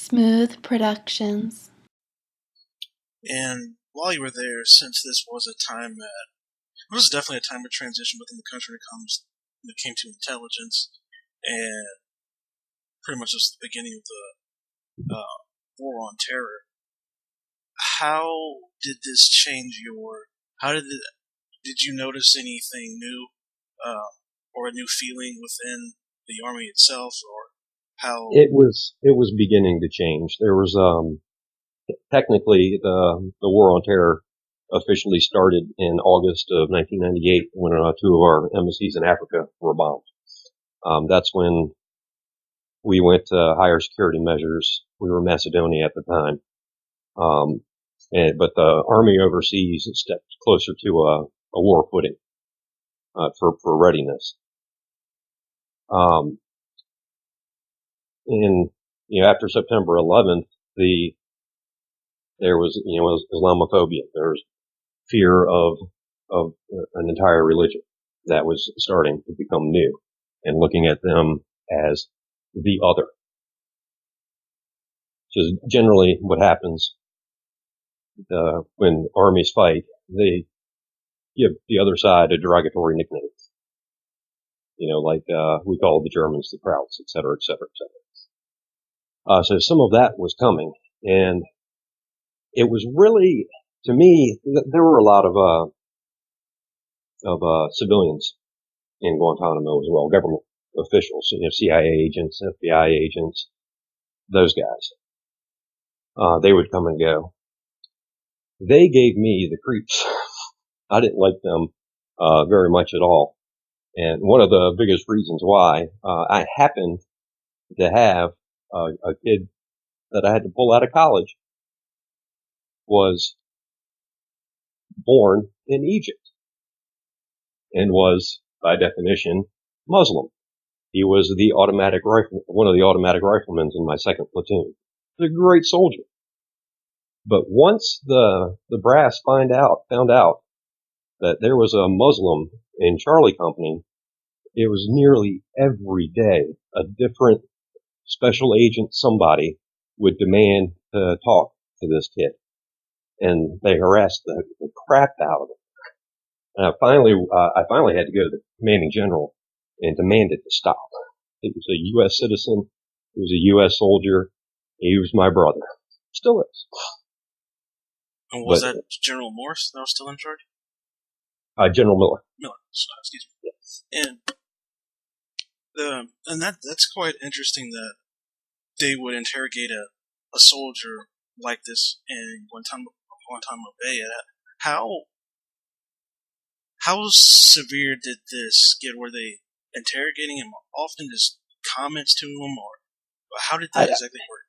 Smooth Productions. And while you were there, since this was it was definitely a time of transition within the country when it came to intelligence, and pretty much this was the beginning of the war on terror. How did this change did you notice anything new, or a new feeling within the Army itself, or how? It was beginning to change. There was, technically the war on terror officially started in August of 1998 when two of our embassies in Africa were bombed. That's when we went to higher security measures. We were Macedonia at the time. But the Army overseas stepped closer to a war footing, for readiness. After September 11th, there was, Islamophobia. There was fear of an entire religion that was starting to become new and looking at them as the other. So generally what happens, when armies fight, they give the other side a derogatory nickname. We call the Germans the Krauts, et cetera, et cetera, et cetera. So some of that was coming, and it was really, to me, there were a lot of civilians in Guantanamo as well, government officials, CIA agents, FBI agents, those guys. They would come and go. They gave me the creeps. I didn't like them very much at all. And one of the biggest reasons why, I happened to have a kid that I had to pull out of college was born in Egypt and was, by definition, Muslim. He was one of the automatic riflemen in my second platoon. He was a great soldier. But once the brass found out that there was a Muslim in Charlie Company, it was nearly every day a different special agent, somebody, would demand to talk to this kid. And they harassed the crap out of him. And I finally had to go to the commanding general and demand it to stop. He was a U.S. citizen. He was a U.S. soldier. He was my brother. Still is. And was that General Morse that was still in charge? General Miller. Excuse me. Yes. And that's quite interesting that they would interrogate a soldier like this in Guantanamo Bay. How severe did this get? Were they interrogating him often, just comments to him, or how did that exactly work?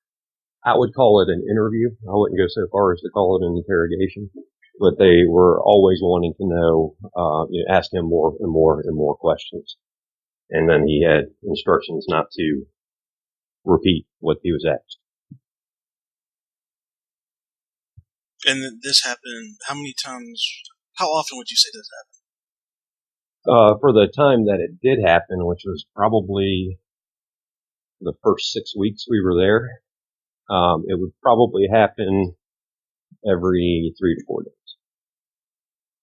I would call it an interview. I wouldn't go so far as to call it an interrogation, but they were always wanting to know, ask him more and more and more questions. And then he had instructions not to repeat what he was asked. And this happened how many times? How often would you say this happened? For the time that it did happen, which was probably the first 6 weeks we were there, it would probably happen every 3 to 4 days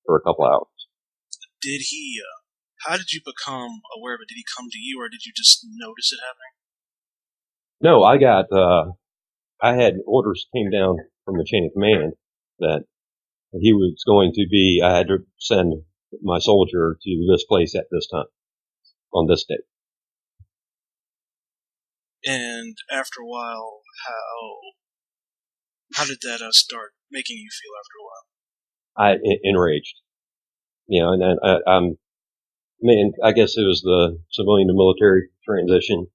for a couple hours. How did you become aware of it? Did he come to you, or did you just notice it happening? No, I had orders came down from the chain of command that he was going to be, I had to send my soldier to this place at this time, on this date. And after a while, how did that start making you feel after a while? Enraged. I guess it was the civilian to military transition.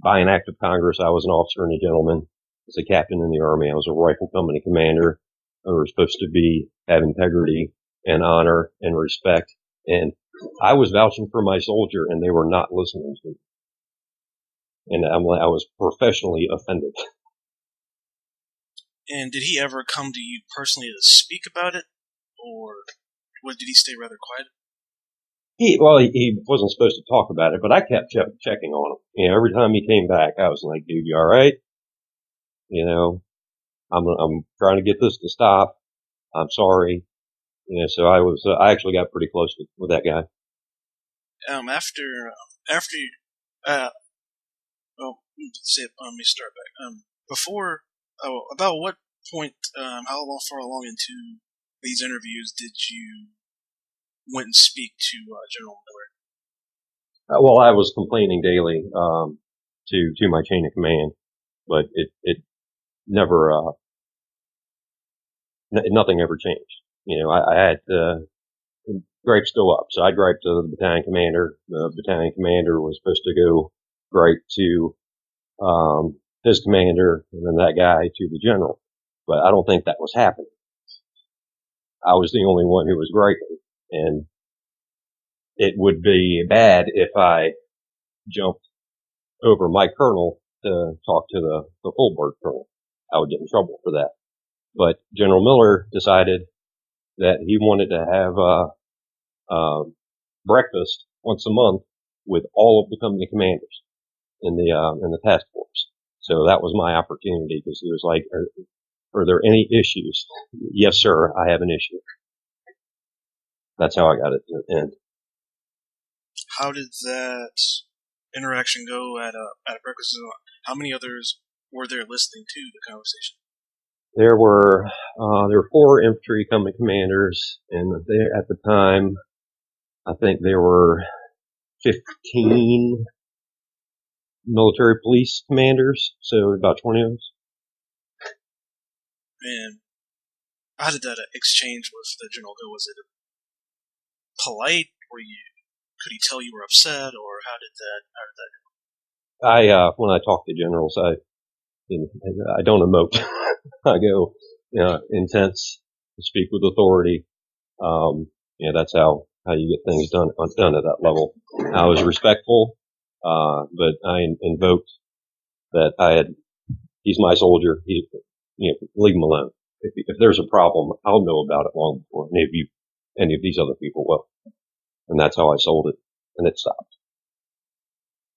By an act of Congress, I was an officer and a gentleman. As a captain in the Army, I was a rifle company commander. We were supposed to have integrity and honor and respect. And I was vouching for my soldier, and they were not listening to me. And I was professionally offended. And did he ever come to you personally to speak about it, or did he stay rather quiet? He wasn't supposed to talk about it, but I kept checking on him. You know, every time he came back, I was like, dude, you all right? You know, I'm trying to get this to stop. I'm sorry. You know, so I actually got pretty close with that guy. After you, well, let me start back. Before, about what point, how far along into these interviews did you went and speak to General Miller? Well, I was complaining daily to my chain of command, but it never nothing ever changed. You know, I had gripes go up, so I griped to the battalion commander. The battalion commander was supposed to go gripe to his commander, and then that guy to the general. But I don't think that was happening. I was the only one who was griping, and it would be bad if I jumped over my colonel to talk to the full bird colonel. I would get in trouble for that. But General Miller decided that he wanted to have breakfast once a month with all of the company commanders in the task force. So that was my opportunity, because he was like, are there any issues? Yes, sir, I have an issue. That's how I got it to end. How did that interaction go at a breakfast? How many others were there listening to the conversation? There were 4 infantry company commanders, and at the time, I think there were 15 military police commanders, so about 20 of us. And how did that exchange with the general go? Was it polite? Could he tell you were upset, or how did that go? When I talk to generals, I don't emote. I go, intense, speak with authority. That's how you get things done at that level. I was respectful, but I invoked that he's my soldier. Leave him alone. If there's a problem, I'll know about it long before any of these other people will. And that's how I sold it, and it stopped.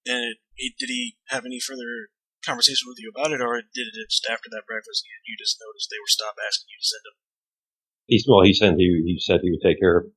And did he have any further conversation with you about it, or did it just after that breakfast you just noticed they were stopped asking you to send him? He said he would take care of it.